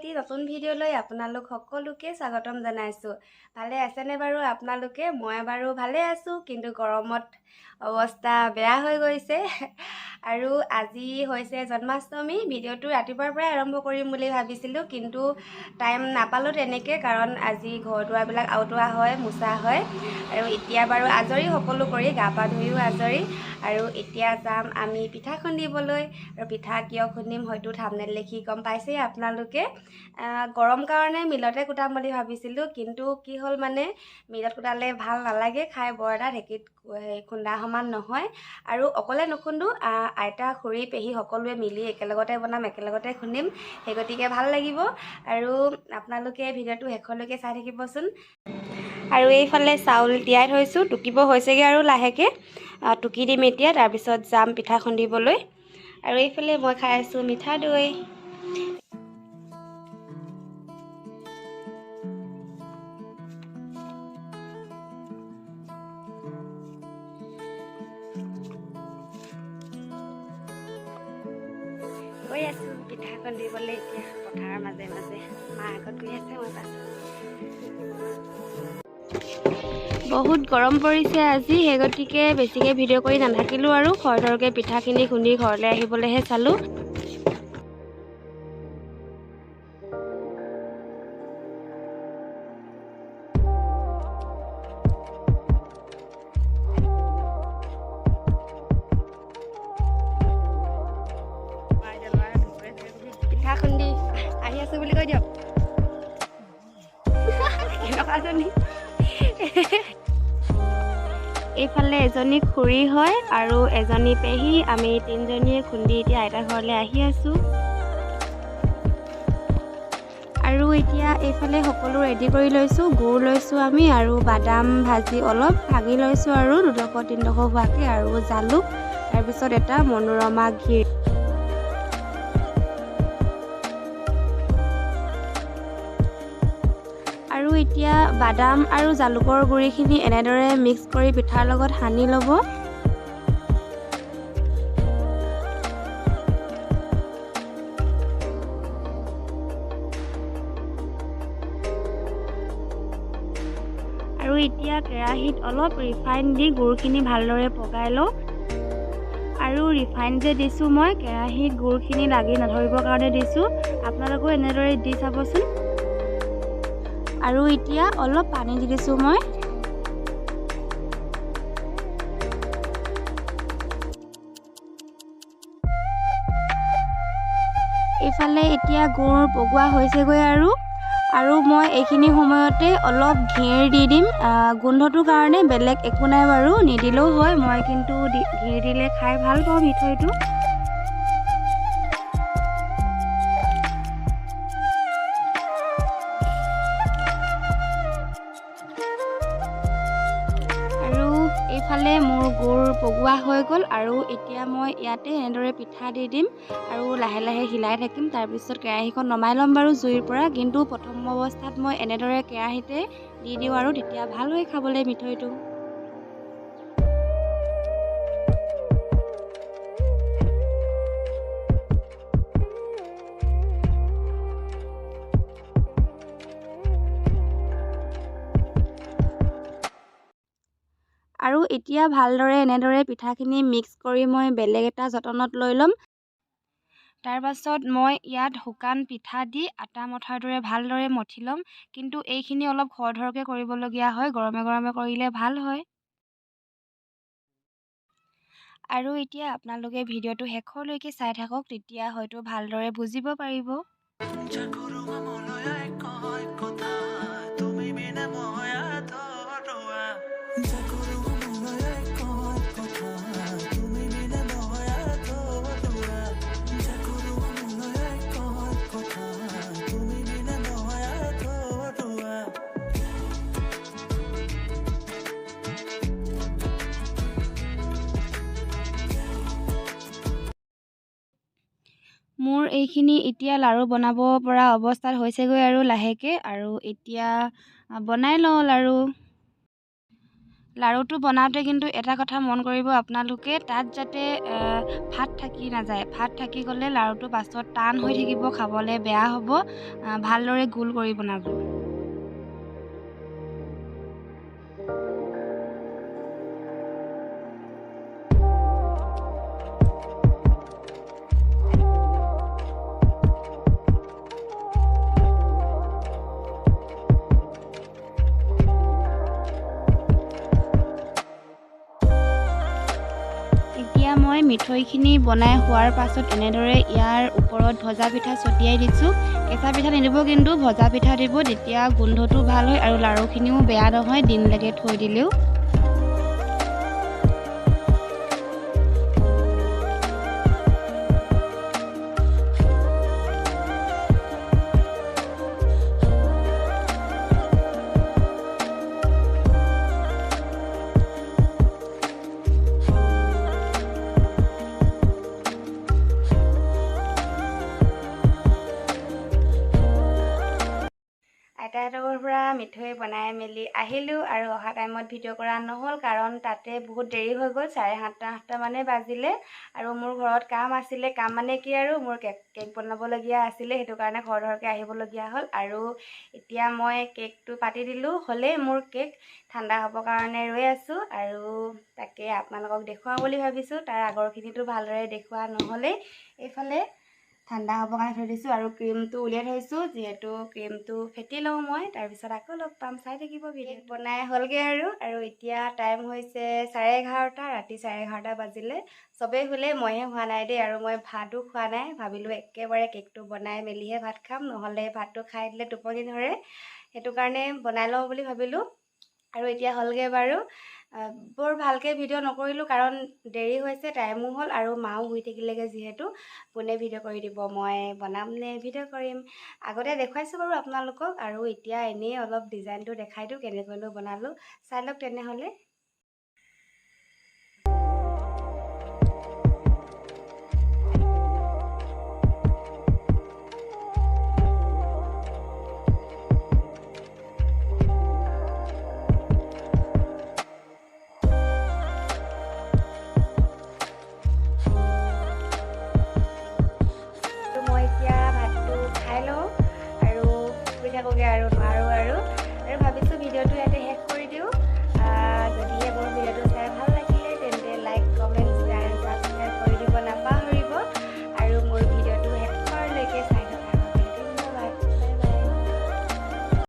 এটি নতুন ভিডিঅ'লৈ আপোনালোক সকলোকে স্বাগতম জনাইছোঁ। ভালে আছেনে বাৰু আপোনালোকে? মই বাৰু ভালে আছোঁ, কিন্তু গৰমত অৱস্থা বেয়া হৈ গৈছে। আৰু আজি হৈছে জন্মাষ্টমী। ভিডিঅ'টো ৰাতিপুৱাৰ পৰাই আৰম্ভ কৰিম বুলি ভাবিছিলোঁ, কিন্তু টাইম নাপালোঁ তেনেকৈ, কাৰণ আজি ঘৰ দুৱাৰবিলাক আউতোৱা হয়, মোচা হয়। আৰু এতিয়া বাৰু আজৰি সকলো কৰি, গা পা ধুইও আজৰি। আৰু এতিয়া যাম আমি পিঠা খুন্দিবলৈ। আৰু পিঠা কিয় খুন্দিম হয়তো থাম্বনেইল দেখি গম পাইছেই আপোনালোকে। গৰম কাৰণে মিলতে কুটাম বুলি ভাবিছিলোঁ, কিন্তু কি হ'ল মানে মিলত কুটালে ভাল নালাগে খাই, বৰ এটা ঢেঁকীত খুন্দা সমান নহয়। আৰু অকলে নুখুন্দো, আইতা খুৰী পেহী সকলোৱে মিলি একেলগতে বনাম, একেলগতে খুন্দিম, সেই গতিকে ভাল লাগিব। আৰু আপোনালোকে ভিডিঅ'টো শেষলৈকে চাই থাকিবচোন। আৰু এইফালে চাউল তিয়াই থৈছোঁ, টুকিব হৈছেগৈ আৰু লাহেকৈ টুকি দিম এতিয়া, তাৰপিছত যাম পিঠা খুন্দিবলৈ। আৰু এইফালে মই খাই আছোঁ মিঠা দৈ। গৈ আছোঁ পিঠা খুন্দিবলৈ এতিয়া পথাৰৰ মাজে মাজে। মা আগত গৈ আছে, মই পাছত। বহুত গৰম পৰিছে আজি, সেই গতিকে বেছিকৈ ভিডিঅ' কৰি নাথাকিলোঁ আৰু খৰধৰকৈ পিঠাখিনি খুন্দি ঘৰলৈ আহিবলৈহে চালোঁ। পিঠা খুন্দি আহি আছোঁ বুলি কৈ দিয়ক। কেনেকুৱাজনী এইফালে এজনী খুৰী হয় আৰু এজনী পেহী, আমি তিনিজনীয়ে খুন্দি এতিয়া আইতা ঘৰলৈ আহি আছোঁ। আৰু এতিয়া এইফালে সকলো ৰেডি কৰি লৈছোঁ। গুৰ লৈছোঁ আমি, আৰু বাদাম ভাজি অলপ ভাঙি লৈছোঁ আৰু 2-3 হোৱাকৈ, আৰু জালুক, তাৰপিছত এটা মনোৰমা ঘি। আৰু এতিয়া বাদাম আৰু জালুকৰ গুড়িখিনি এনেদৰে মিক্স কৰি পিঠাৰ লগত সানি ল'ব। আৰু এতিয়া কেৰাহীত অলপ ৰিফাইন দি গুড়খিনি ভালদৰে পগাই লওঁ। আৰু ৰিফাইন যে দিছোঁ মই, কেৰাহীত গুড়খিনি লাগি নধৰিবৰ কাৰণে দিছোঁ। আপোনালোকেও এনেদৰে দি চাবচোন। আৰু এতিয়া অলপ পানী দি দিছোঁ মই। এইফালে এতিয়া গুড় পগোৱা হৈছেগৈ আৰু মই এইখিনি সময়তে অলপ ঘিৰ দি দিম। গোন্ধটোৰ কাৰণে বেলেগ একো নাই বাৰু, নিদিলেও হয়, মই কিন্তু ঘিৰ দিলে খাই ভাল পাওঁ মিঠৈটো। এইফালে মোৰ গুড় পগোৱা হৈ গ'ল, আৰু এতিয়া মই ইয়াতে এনেদৰে পিঠা দি দিম আৰু লাহে লাহে হিলাই থাকিম। তাৰপিছত কেৰাহীখন নমাই ল'ম বাৰু জুইৰ পৰা, কিন্তু প্ৰথম অৱস্থাত মই এনেদৰে কেৰাহীতে দি দিওঁ, আৰু তেতিয়া ভাল হয় খাবলৈ মিঠৈটো। আৰু এতিয়া ভালদৰে এনেদৰে পিঠাখিনি মিক্স কৰি মই বেলেগ এটা যতনত লৈ ল'ম। তাৰপাছত মই ইয়াত শুকান পিঠা দি আটা মঠাৰ দৰে ভালদৰে মঠি ল'ম, কিন্তু এইখিনি অলপ খৰধৰকৈ কৰিবলগীয়া হয়, গৰমে গৰমে কৰিলে ভাল হয়। আৰু এতিয়া আপোনালোকে ভিডিঅ'টো শেষলৈকে চাই থাকক, তেতিয়া হয়তো ভালদৰে বুজিব পাৰিব। মোৰ এইখিনি এতিয়া লাড়ু বনাব পৰা অৱস্থাত হৈছেগৈ আৰু লাহেকৈ, আৰু এতিয়া বনাই লওঁ লাড়ু। লাড়ুটো বনাওঁতে কিন্তু এটা কথা মন কৰিব আপোনালোকে, তাত যাতে ফাট থাকি নাযায়। ফাট থাকি গ'লে লাড়ুটো পাছত টান হৈ থাকিব, খাবলৈ বেয়া হ'ব। ভালদৰে গোল কৰি বনাব। এতিয়া মই মিঠৈখিনি বনাই হোৱাৰ পাছত এনেদৰে ইয়াৰ ওপৰত ভজা পিঠা ছটিয়াই দিছোঁ। কেঁচা পিঠা নিদিব, কিন্তু ভজা পিঠা দিব, তেতিয়া গোন্ধটো ভাল হয় আৰু লাড়ুখিনিও বেয়া নহয় দিনলৈকে থৈ দিলেও। আইতাহঁতৰ পৰা মিঠৈ বনাই মেলি আহিলোঁ আৰু অহা টাইমত ভিডিঅ' কৰা নহ'ল, কাৰণ তাতে বহুত দেৰি হৈ গ'ল। 7:30 মানে বাজিলে আৰু মোৰ ঘৰত কাম আছিলে। কাম মানে কি আৰু মোৰ কেক বনাবলগীয়া আছিলে, সেইটো কাৰণে খৰধৰকৈ আহিবলগীয়া হ'ল। আৰু এতিয়া মই কেকটো পাতি দিলোঁ, হ'লেই মোৰ কেক ঠাণ্ডা হ'বৰ কাৰণে ৰৈ আছোঁ আৰু তাকে আপোনালোকক দেখুৱাওঁ বুলি ভাবিছোঁ। তাৰ আগৰখিনিতো ভালদৰে দেখুওৱা নহ'লেই। এইফালে ঠাণ্ডা হ'বৰ কাৰণে থৈ দিছোঁ আৰু ক্ৰীমটো উলিয়াই থৈছোঁ, যিহেতু ক্ৰীমটো ফেটি লওঁ মই। তাৰপিছত আকৌ লগ পাম, চাই থাকিব ভিডিঅ'। বনাই হ'লগৈ আৰু এতিয়া টাইম হৈছে 11:30, ৰাতি 11:30 বাজিলে। চবেই শুলে, মইহে হোৱা নাই দেই। আৰু মই ভাতো খোৱা নাই, ভাবিলোঁ একেবাৰে কেকটো বনাই মেলিহে ভাত খাম, নহ'লে ভাতটো খাই দিলে টোপনি ধৰে। সেইটো কাৰণে বনাই লওঁ বুলি ভাবিলোঁ আৰু এতিয়া হ'লগৈ বাৰু। বৰ ভালকৈ ভিডিঅ' নকৰিলোঁ, কাৰণ দেৰি হৈছে, টাইমো হ'ল আৰু মাও শুই থাকিলেগৈ। যিহেতু কোনে ভিডিঅ' কৰি দিব, মই বনাম নে ভিডিঅ' কৰিম। আগতে দেখুৱাইছোঁ বাৰু আপোনালোকক, আৰু এতিয়া এনেই অলপ ডিজাইনটো দেখাই দিওঁ কেনেকৈনো বনালোঁ। চাই লওক তেনেহ'লে। মই এতিয়া ভাতটো খাই লওঁ আৰু শুই থাকোঁগৈ আৰু।